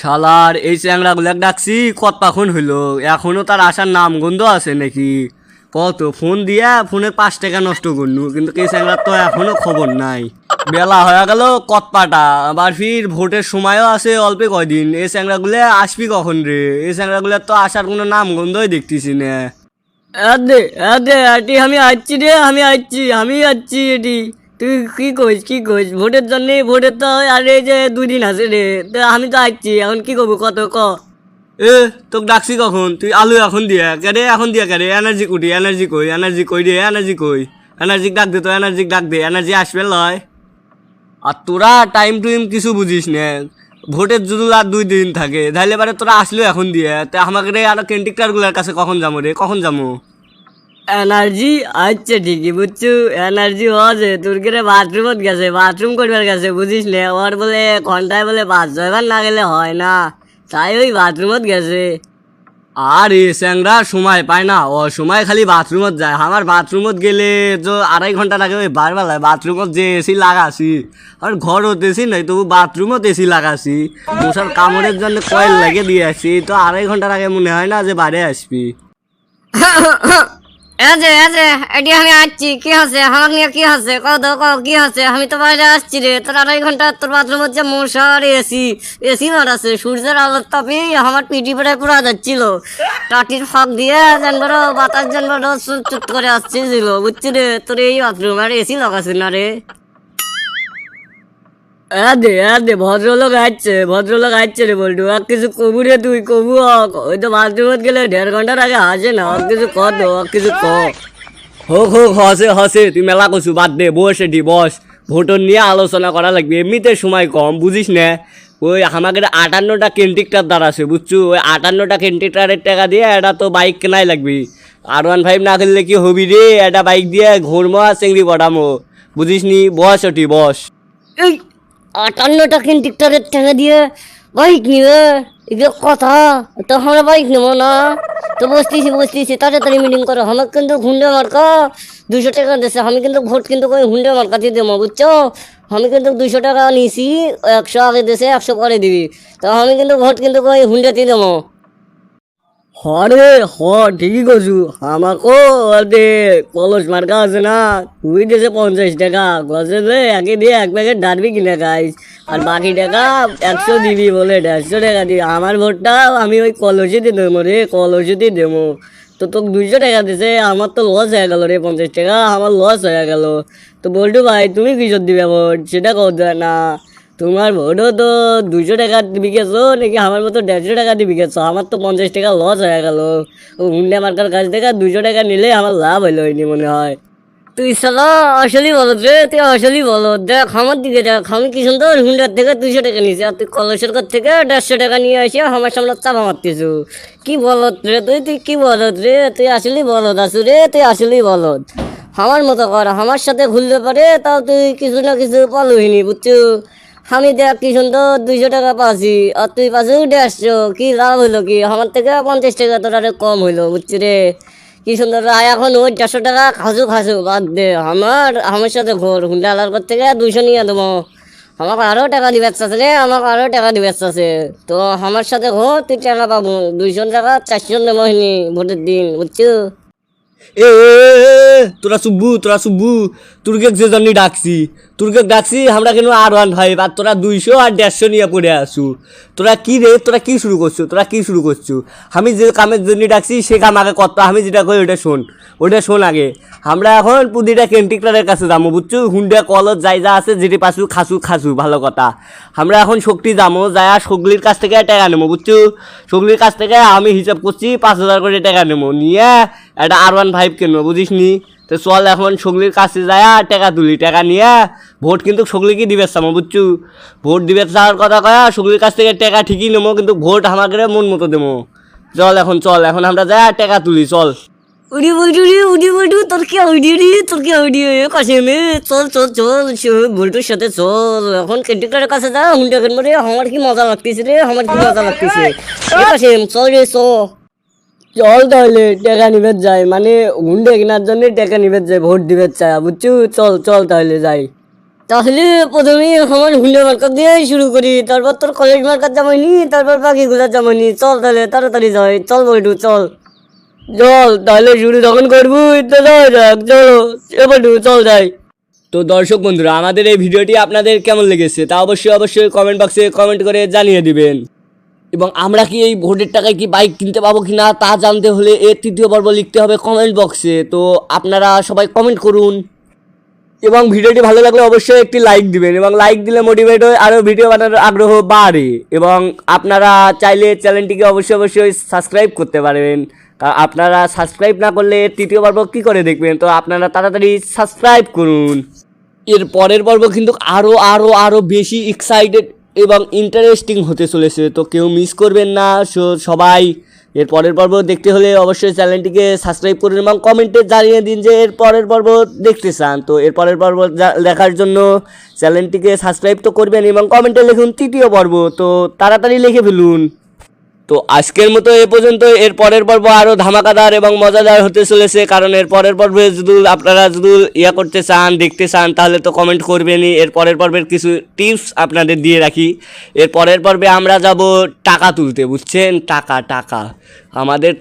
শালার এই চ্যাংড়াগুলো ডাকছি কতক্ষণ হইলো, এখনো তার আসার নাম গন্ধ আছে নাকি? কত ফোন দিয়া ফোনের 5 টাকা নষ্ট করনু, কিন্তু এই চ্যাংড়ার তো এখনো খবর নাই। বেলা হয়ে গেল কতপাটা, আবার ফির ভোটের সময়ও আছে অল্প কয়দিন। এই চ্যাংড়াগুলো আসবি কখন রে? এই চ্যাংড়াগুলোর তো আসার কোনো নাম গন্ধই দেখতেছি না। আদে আদে আটি আমি আসছি রে, আমি আসছি এটি। তুই কি কইস ভোটের জন্য? ভোটের তো আর এই যে 2 দিন আছে রে, তো আমি তো আসছি, এখন কি করবো কত ক? এ তোকে ডাকছি কখন? তুই আলু এখন দিয়া কেরে, এখন দিয়া কেরে? এনার্জি কুটি, এনার্জি কই রে, এনার্জি ডাক দে, তো এনার্জি ডাক দে, এনার্জি আসবে লয়। আর তোরা টাইম টুইম কিছু বুঝিস না। ভোটের যদি আর 2 দিন থাকে তাহলে এবারে তোরা আসলো এখন দিয়ে, তা আমাকে রে আরো কেন্টিকটারগুলোর কাছে কখন যাবো রে, কখন যাবো? এনার্জি আচ্ছা ঠিকই বুঝছু, এনার্জি আছে তোর কে বাথরুমত গেছে, বাথরুম করবার গেছে বুঝিস না। ওর বলে ঘন্টায় বলে 5-6 বার না গেলে হয় না, তাই ওই বাথরুমত গেছে। আর এ স্যাংরা সময় পায় না, ও সময় খালি বাথরুমত যায়। আমার বাথরুমত গেলে তো 2.5 ঘন্টা লাগে ওই বারবেলায়। বাথরুমত যে এসি লাগাছি, আর ঘরত এসি নাই তবু বাথরুমত এসি লাগাছি। মশার কামড়ের জন্য কয়েল লাগে দিয়ে আসি, তো 2.5 ঘন্টার আগে মনে হয় না যে বাইরে আসবি। এটি আমি আসছি, কি আছে আমার নিয়ে? কি আছে কত কি আছে? আমি তো বাইরে আসছি রে, তোর 2.5 ঘন্টা তোর বাথরুম হচ্ছে মশার এসি, এসি মারাছে। সূর্যের আলোর তাপে আমার পিঠি পরে পুরা যাচ্ছিল, টাটির ফাঁক দিয়ে জানবার বাতাস জানবার চুট করে আসছিল বুঝছি রে। তোর এই বাথরুম আর এসি লাগাছে না রে? ভদ্রলোক আসছে রে বলটু। আর কিছু কবু রে, তুই কবু ওই তো বাথরুমত গেলে 1.5 ঘন্টার আগে আসে না। কিছু ক তো, কিছু ক। হোক হসে তুই মেলা কছু, বাদ দে, বস এটি বস। ভোটর নিয়ে আলোচনা করা লাগবে, এমনিতে সময় কম বুঝিস না। ওই আমাকে 58টা কেন্টিকটার দ্বারা আছে বুঝছু, ওই 58টা কেন্টিকটারের টাকা দিয়ে এটা তো বাইক কেনাই লাগবি। R15 না কিনলে কি হবি রে? একটা বাইক দিয়ে ঘুরমো আর চিংড়ি পটামো, বুঝিস নি? বস ওটি বস। এই 58টা কেন্টিকটারের টাকা দিয়ে বাইক নিবে? এগুলো কথা তো, আমরা বাইক নেবো না। তো বসতেছি তাড়াতাড়ি মিটিং করো। আমার কিন্তু হুন্ডে মার্কা 200 টাকা দিয়েছে, আমি কিন্তু ভোট কিন্তু ওই হুন্ডে মার্কা দিয়ে দেবো বুঝছো। আমি কিন্তু 200 টাকা নিয়েছি, 100 আগে দিয়েছে, 100 পরে দিবি। তো আমি কিন্তু ভোট কিন্তু ওই হুন্ডাতেই দেবো। হরে হ, ঠিকই করছু। আমাকেও দে, কলস মার্কা আছে না, তুই দিয়েছে 50 টাকা। গছে দে একে দিয়ে 1 প্যাকেট ডারবি কিনে খাইস, আর বাকি টাকা 100 দিবি বলে 150 টাকা দিবি। আমার ভোটটা আমি ওই কলসিতে দেবো রে, কলসিতে দেবো। তো তোকে 200 টাকা দিছে, আমার তো লস হয়ে গেল রে। 50 টাকা আমার লস হয়ে গেল। তো বলটু ভাই তুমি কিসব দিবে ভোট সেটা কও না। তোমার ভোটও তো 200 টাকা বিকেছো নাকি আমার মতো 150 টাকা দিয়ে বিকেছো? আমার তো 50 টাকা লস হয়ে গেল। ও হুন্ডা মার্কার কাছ থেকে 200 টাকা নিলে আমার লাভ হইলো হয়নি মনে হয়। তুই সালা আসলেই বলত রে, তুই আসলেই বলত। দেখ আমার দিকে দেখ, আমি কি সুন্দর হুন্ডার থেকে 200 টাকা নিয়েছি, আর তুই কলেজের কাছ থেকে 150 টাকা নিয়ে আসি আমার সামনে চাপা মারতেছু। কি বলত রে তুই কি বলত রে? তুই আসলেই বলত আসু রে, তুই আসলেই বলত। আমার মতো কর, আমার সাথে ঘুরতে পারে তাও তুই কিছু না কিছু পালুহিনি বুঝছো। আমি দেখ কি সুন্দর 200 টাকা পাচ্ছি, আর তুই পাচ্ছি 150। কি লাভ হইলো কি? আমার থেকে 50 টাকা তোর আরে কম হইলো বুঝছি রে। কি সুন্দর এখন ওই 150 টাকা খাসু বাদ দে। আমার সাথে ঘোর হুন্ডা আলার পর থেকে 200 নিয়ে দেবো। আমাকে আরও টাকা দিবে আছে রে, আমাকে আরও টাকা দিবে আছে। তো আমার সাথে ঘোর, তুই টাকা পাবো 200 টাকা 400 দেবো হয়নি ভোটের দিন বুঝছো। তোরা চুব্বু তুর্কে যে জন্য ডাকছি আমরা কেন R15, আর তোরা 200 আর 150 নিয়ে পড়ে আসু। তোরা কি রে, তোরা কি শুরু করছো? আমি যে কামের জন্য ডাকছি সে কাম আগে কত, আমি যেটা কই ওটা শোন আগে। আমরা এখন প্রতিটা কেন্টিকটারের কাছে যাবো বুঝছো। হুন্ডা কলত যাই যা আছে যেটি পাছু খাসু ভালো কথা। আমরা এখন শক্তি যাবো, যায় সগলির কাছ থেকে টাকা নেবো বুঝছো। সগলির কাছ থেকে আমি হিসাব করছি 5,000 করে টাকা নেবো, নিয়ে একটা R15 কিনবো বুঝিস নি। তো চল এখন সগলির কাছে যায় টাকা তুলি, টাকা নিয়ে ভোট কিন্তু সগলিকে দিবে চামো বুঝছু। ভোট দিবে চাওয়ার কথা কয়া সগলির কাছ থেকে টাকা ঠিকই নেবো, কিন্তু ভোট আমাকে মন মতো দেবো। চল এখন আমরা যাই টাকা তুলি, চল। উড়ি বলটু তোর কি আইডিয়া কাশিমে? চল বল্টুর সাথে চল। এখন কেন্টিকারের কাছে যা, হুন্ডা কিনবো রে। আমার কি মজা লাগতেছে রে, কাশিম চল রে চল তাহলে টাকা নিবে যাই, মানে হুন্ডা কেনার জন্য টাকা নিবে যাই, ভোট দিবে চাই বুঝছু। চল তাহলে যাই। তাহলে প্রথমে আমার হুন্ডা মার্কেট দিয়েই শুরু করি, তারপর তোর কলেজ মার্কেট জামাইনি, তারপর বাকিগুলো জামাইনি। চল তাহলে তাড়াতাড়ি যাই, চল বল্টু চল। চল তাহলে শুরু যখন করবো তো যাই যাক, চলো এ বল্টু চল যাই। তো দর্শক বন্ধুরা, আমাদের এই ভিডিওটি আপনাদের কেমন লেগেছে তা অবশ্যই কমেন্ট বক্সে কমেন্ট করে জানিয়ে দিবেন। এবং আমরা কি এই ভোটের টাকায় কি বাইক কিনতে পাবো কি না তা জানতে হলে এর তৃতীয় পর্ব লিখতে হবে কমেন্ট বক্সে। তো আপনারা সবাই কমেন্ট করুন এবং ভিডিওটি ভালো লাগলে অবশ্যই একটি লাইক দিবেন, এবং লাইক দিলে মোটিভেট হয়ে আরও ভিডিও বানানোর আগ্রহ বাড়ে। এবং আপনারা চাইলে চ্যানেলটিকে অবশ্যই সাবস্ক্রাইব করতে পারেন, কারণ আপনারা সাবস্ক্রাইব না করলে এর তৃতীয় পর্ব কী করে দেখবেন। তো আপনারা তাড়াতাড়ি সাবস্ক্রাইব করুন। এর পরের পর্ব কিন্তু আরও বেশি এক্সাইটেড এবং ইন্টারেস্টিং হতে চলেছে, তো কেউ মিস করবেন না। সবাই এর পরের পর্ব দেখতে হলে অবশ্যই চ্যানেলটিকে সাবস্ক্রাইব করুন এবং কমেন্টে জানিয়ে দিন যে এর পরের পর্ব দেখতে চান। তো এর পরের পর্ব দেখার জন্য চ্যানেলটিকে সাবস্ক্রাইব তো করবেন এবং কমেন্টে লিখুন তৃতীয় পর্ব, তো তাড়াতাড়ি লিখে ফেলুন। তো আজকের মতো এ পর্যন্ত। এর পরের পর্ব আরও ধামাকাদার এবং মজাদার হতে চলেছে, কারণ এর পরের পর্বে আপনারা যদি করতে চান, দেখতে চান, তাহলে তো কমেন্ট করবেনই। এর পরের পর্বের কিছু টিপস আপনাদের দিয়ে রাখি। এর পরের পর্বে আমরা যাব টাকা তুলতে, বুঝছেন? টাকা আমাদের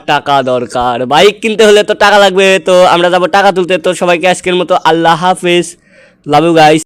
টাকা দরকার, বাইক কিনতে হলে তো টাকা লাগবে, তো আমরা যাব টাকা তুলতে। তো সবাইকে আজকের মতো আল্লাহ হাফেজ, লাভ ইউ গাইস।